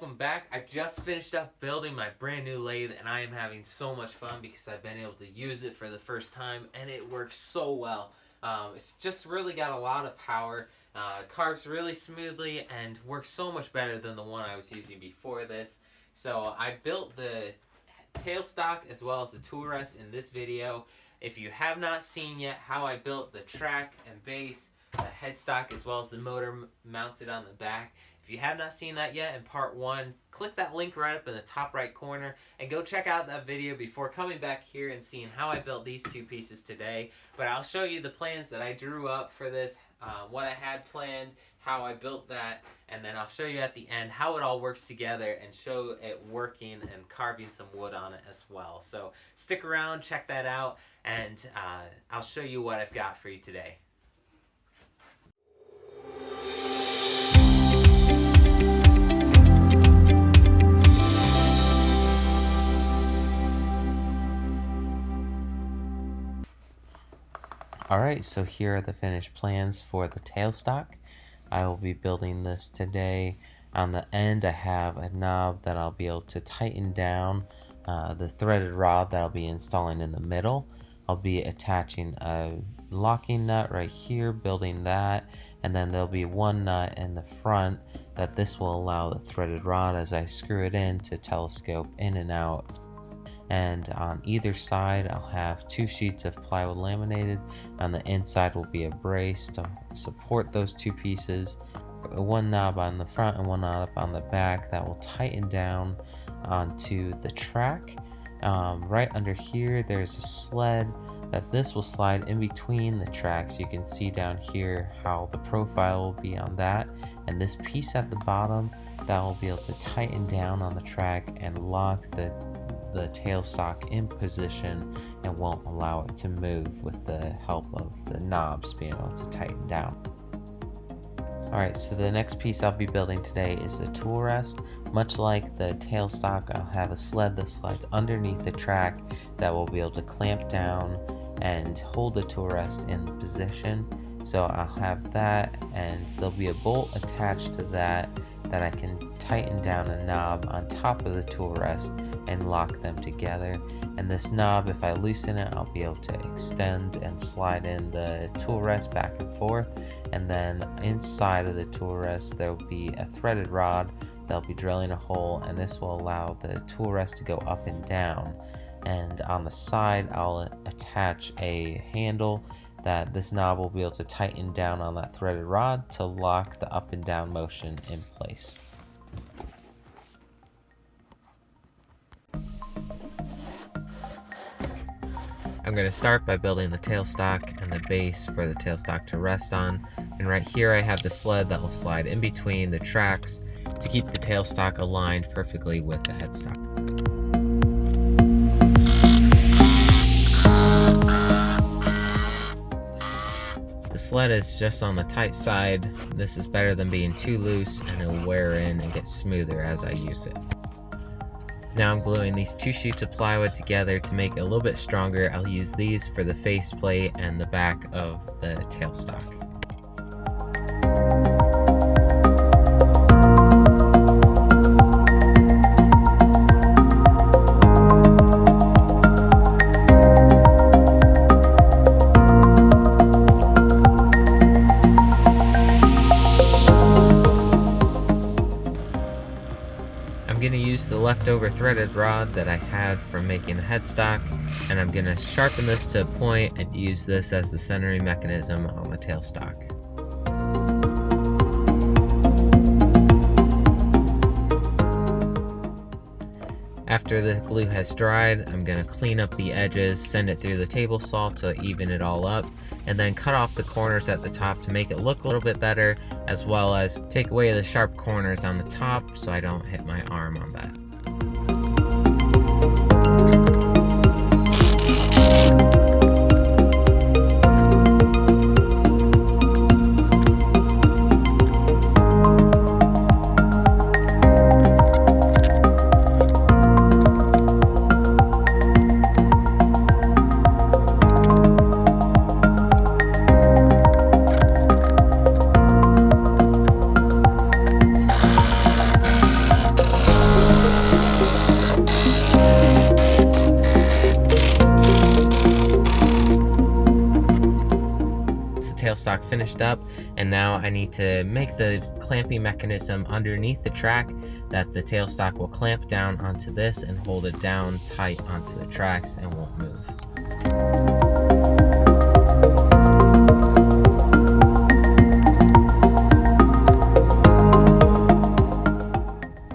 Welcome back. I just finished up building my brand new lathe and I am having so much fun because I've been able to use it for the first time and it works so well. It's just really got a lot of power, carves really smoothly, and works so much better than the one I was using before this. So I built the tailstock as well as the tool rest in this video. If you have not seen yet how I built the track and base, the headstock as well as the motor mounted on the back, if you have not seen that yet in part 1, click that link right up in the top right corner and go check out that video before coming back here and seeing how I built these two pieces today. But I'll show you the plans that I drew up for this, what I had planned, how I built that, and then I'll show you at the end how it all works together and show it working and carving some wood on it as well. So stick around, check that out, and I'll show you what I've got for you today. Alright, so here are the finished plans for the tailstock. I will be building this today. On the end I have a knob that I'll be able to tighten down the threaded rod that I'll be installing in the middle. I'll be attaching a locking nut right here, building that, and then there'll be one nut in the front that this will allow the threaded rod as I screw it in to telescope in and out. And on either side I'll have 2 sheets of plywood laminated. On the inside will be a brace to support those 2 pieces, one knob on the front and one knob on the back that will tighten down onto the track. Right under here there's a sled that this will slide in between the tracks. You can see down here how the profile will be on that, and this piece at the bottom that will be able to tighten down on the track and lock the tailstock in position and won't allow it to move with the help of the knobs being able to tighten down. Alright, so the next piece I'll be building today is the tool rest. Much like the tailstock, I'll have a sled that slides underneath the track that will be able to clamp down and hold the tool rest in position. So I'll have that, and there'll be a bolt attached to that I can tighten down a knob on top of the tool rest and lock them together. And this knob, if I loosen it, I'll be able to extend and slide in the tool rest back and forth. And then inside of the tool rest there will be a threaded rod that'll be drilling a hole, and this will allow the tool rest to go up and down. And on the side I'll attach a handle that this knob will be able to tighten down on that threaded rod to lock the up and down motion in place. I'm going to start by building the tailstock and the base for the tailstock to rest on. And right here I have the sled that will slide in between the tracks to keep the tailstock aligned perfectly with the headstock. The sled is just on the tight side. This is better than being too loose, and it'll wear in and get smoother as I use it. Now I'm gluing these 2 sheets of plywood together to make it a little bit stronger. I'll use these for the faceplate and the back of the tailstock. I'm going to use the leftover threaded rod that I had from making the headstock, and I'm going to sharpen this to a point and use this as the centering mechanism on the tailstock. After the glue has dried, I'm going to clean up the edges, send it through the table saw to even it all up, and then cut off the corners at the top to make it look a little bit better, as well as take away the sharp corners on the top so I don't hit my arm on that. tailstock finished up, and now I need to make the clamping mechanism underneath the track that the tailstock will clamp down onto this and hold it down tight onto the tracks and won't move.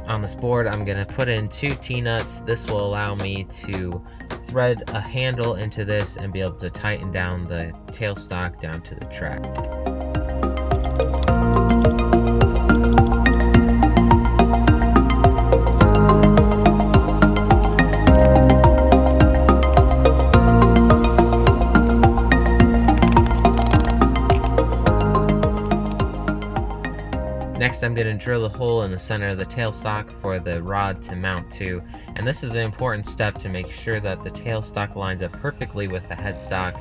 On this board, I'm going to put in 2 T-nuts. This will allow me to thread a handle into this and be able to tighten down the tailstock down to the track. Next, I'm going to drill a hole in the center of the tailstock for the rod to mount to, and this is an important step to make sure that the tailstock lines up perfectly with the headstock.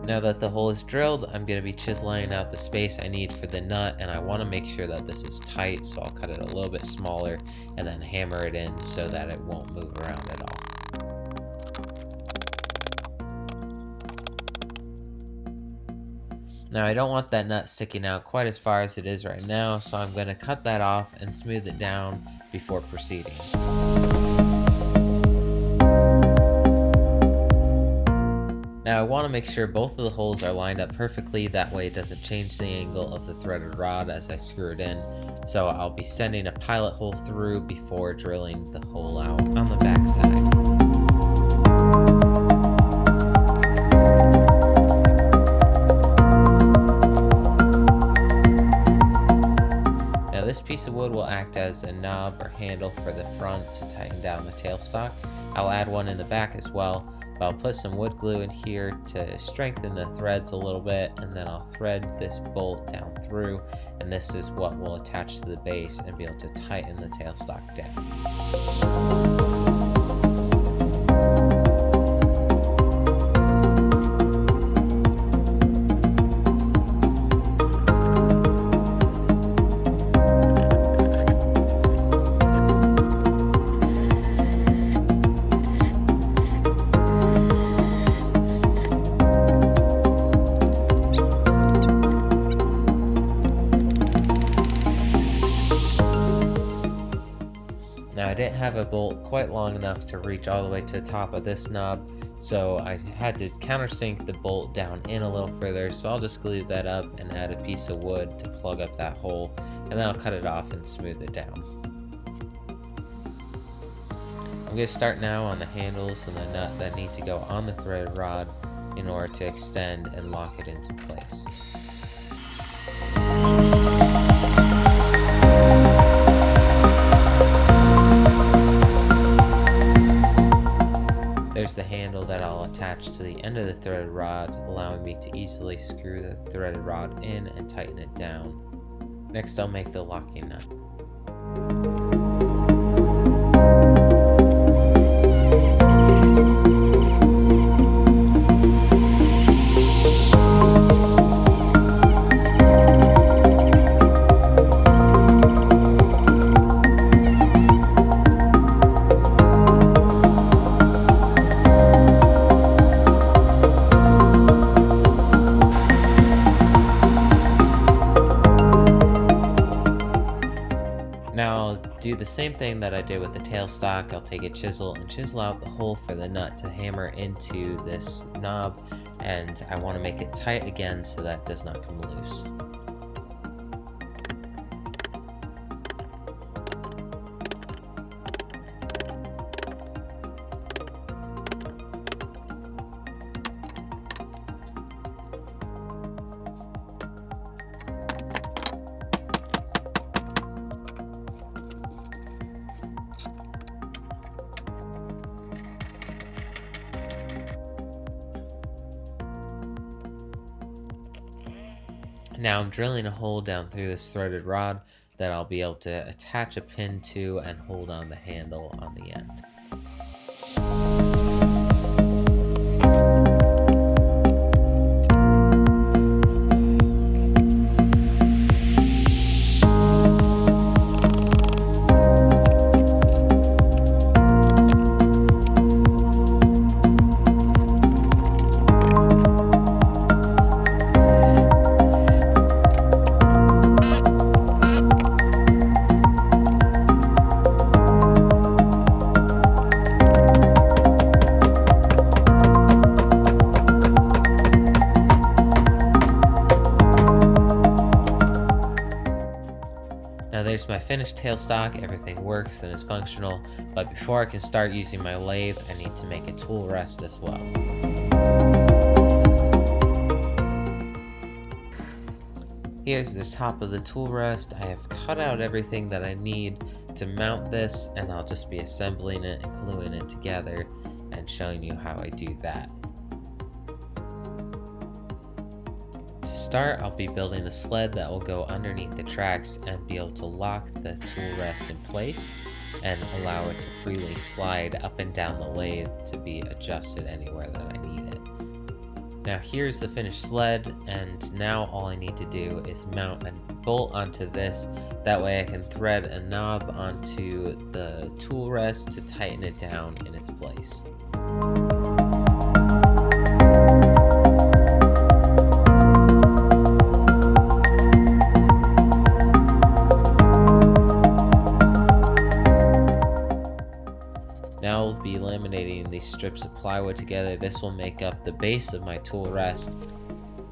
Now that the hole is drilled, I'm going to be chiseling out the space I need for the nut, and I want to make sure that this is tight, so I'll cut it a little bit smaller and then hammer it in so that it won't move around at all. Now I don't want that nut sticking out quite as far as it is right now, so I'm going to cut that off and smooth it down before proceeding. Now I want to make sure both of the holes are lined up perfectly, that way it doesn't change the angle of the threaded rod as I screw it in. So I'll be sending a pilot hole through before drilling the hole out on the back side. Now this piece of wood will act as a knob or handle for the front to tighten down the tailstock. I'll add one in the back as well. I'll put some wood glue in here to strengthen the threads a little bit, and then I'll thread this bolt down through, and this is what will attach to the base and be able to tighten the tailstock down. Now I didn't have a bolt quite long enough to reach all the way to the top of this knob, so I had to countersink the bolt down in a little further, so I'll just glue that up and add a piece of wood to plug up that hole, and then I'll cut it off and smooth it down. I'm going to start now on the handles and the nut that need to go on the threaded rod in order to extend and lock it into place. There's the handle that I'll attach to the end of the threaded rod, allowing me to easily screw the threaded rod in and tighten it down. Next, I'll make the locking nut. Now I'll do the same thing that I did with the tailstock. I'll take a chisel and chisel out the hole for the nut to hammer into this knob, and I want to make it tight again so that it does not come loose. Now I'm drilling a hole down through this threaded rod that I'll be able to attach a pin to and hold on the handle on the end. there's my finished tailstock. Everything works and is functional, but before I can start using my lathe, I need to make a tool rest as well. Here's the top of the tool rest. I have cut out everything that I need to mount this, and I'll just be assembling it and gluing it together and showing you how I do that. To start, I'll be building a sled that will go underneath the tracks and be able to lock the tool rest in place and allow it to freely slide up and down the lathe to be adjusted anywhere that I need it. Now here's the finished sled, and now all I need to do is mount a bolt onto this. That way I can thread a knob onto the tool rest to tighten it down in its place. Now I'll be laminating these strips of plywood together. This will make up the base of my tool rest.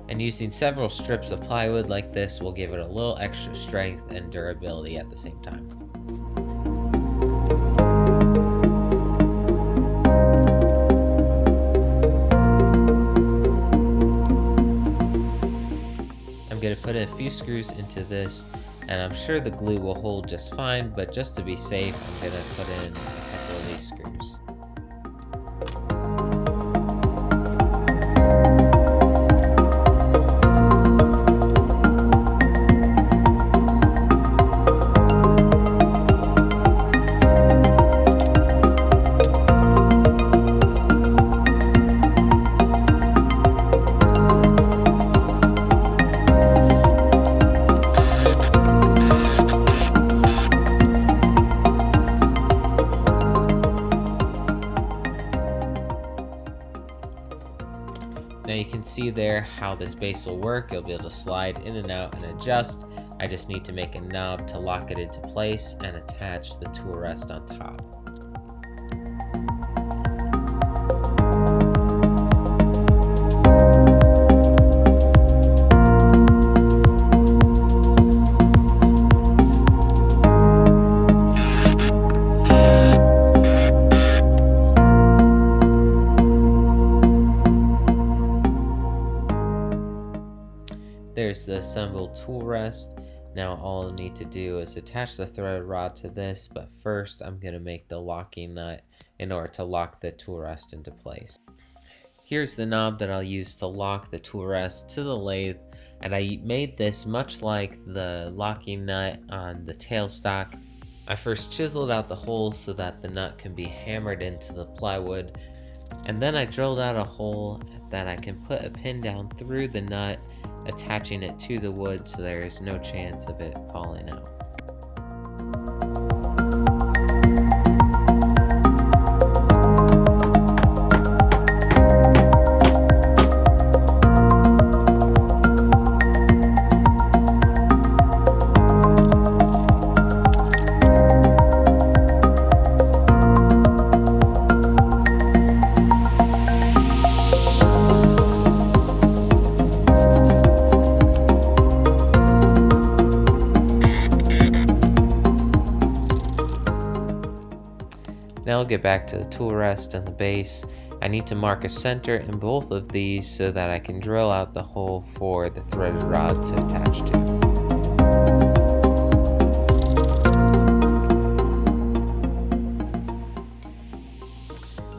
And using several strips of plywood like this will give it a little extra strength and durability at the same time. I'm going to put a few screws into this, and I'm sure the glue will hold just fine, but just to be safe, I'm going to put in a couple of these screws. Now you can see there how this base will work. You'll be able to slide in and out and adjust. I just need to make a knob to lock it into place and attach the tool rest on top. There's the assembled tool rest. Now all I need to do is attach the threaded rod to this, but first I'm going to make the locking nut in order to lock the tool rest into place. Here's the knob that I'll use to lock the tool rest to the lathe, and I made this much like the locking nut on the tailstock. I first chiseled out the holes so that the nut can be hammered into the plywood, and then I drilled out a hole that I can put a pin down through the nut, attaching it to the wood so there is no chance of it falling out. Now I'll get back to the tool rest and the base. I need to mark a center in both of these so that I can drill out the hole for the threaded rod to attach to.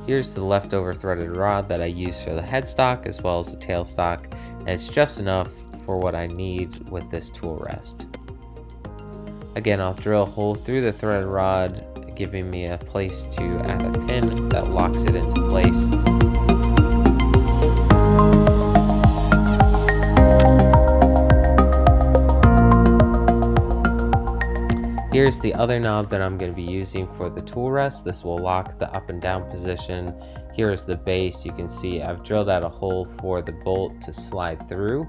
Here's the leftover threaded rod that I used for the headstock as well as the tailstock, and it's just enough for what I need with this tool rest. Again, I'll drill a hole through the threaded rod, giving me a place to add a pin that locks it into place. Here's the other knob that I'm going to be using for the tool rest. This will lock the up and down position. Here is the base. You can see I've drilled out a hole for the bolt to slide through,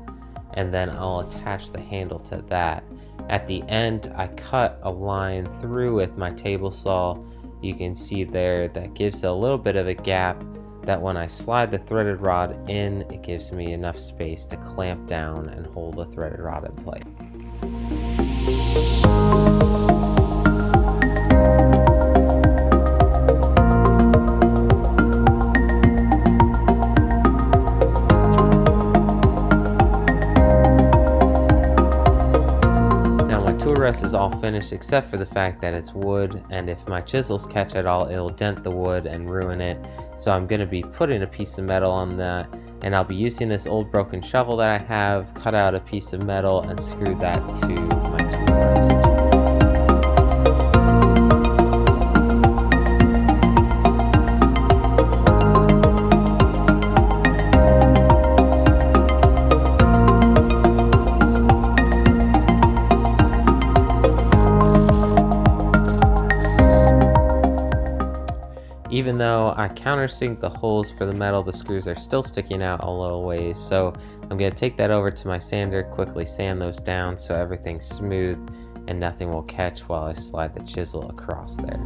and then I'll attach the handle to that. At the end, I cut a line through with my table saw. You can see there that gives a little bit of a gap that when I slide the threaded rod in, it gives me enough space to clamp down and hold the threaded rod in place. press is all finished except for the fact that it's wood, and if my chisels catch at all, it'll dent the wood and ruin it. So I'm going to be putting a piece of metal on that, and I'll be using this old broken shovel that I have, cut out a piece of metal and screw that to my tool rest. Even though I countersink the holes for the metal, the screws are still sticking out a little ways. So I'm going to take that over to my sander, quickly sand those down so everything's smooth and nothing will catch while I slide the chisel across there.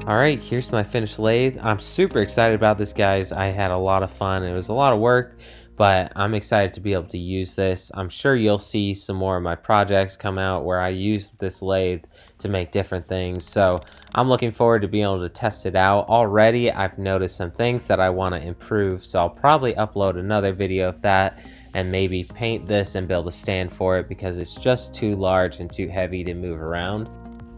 Alright, here's my finished lathe. I'm super excited about this, guys. I had a lot of fun. It was a lot of work, but I'm excited to be able to use this. I'm sure you'll see some more of my projects come out where I use this lathe to make different things. So I'm looking forward to being able to test it out. Already, I've noticed some things that I want to improve, so I'll probably upload another video of that and maybe paint this and build a stand for it because it's just too large and too heavy to move around.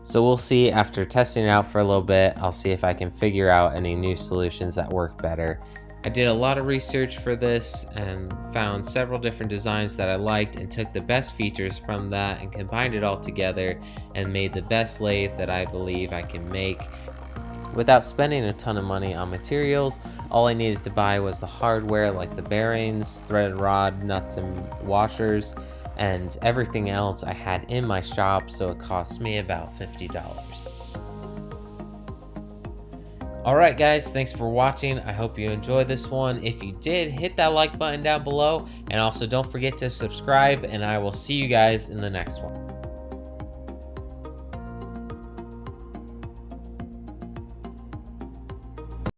So we'll see. After testing it out for a little bit, I'll see if I can figure out any new solutions that work better. I did a lot of research for this and found several different designs that I liked and took the best features from that and combined it all together and made the best lathe that I believe I can make. Without spending a ton of money on materials, all I needed to buy was the hardware like the bearings, threaded rod, nuts and washers, and everything else I had in my shop, so it cost me about $50. Alright guys, thanks for watching. I hope you enjoyed this one. If you did, hit that like button down below, and also don't forget to subscribe, and I will see you guys in the next one.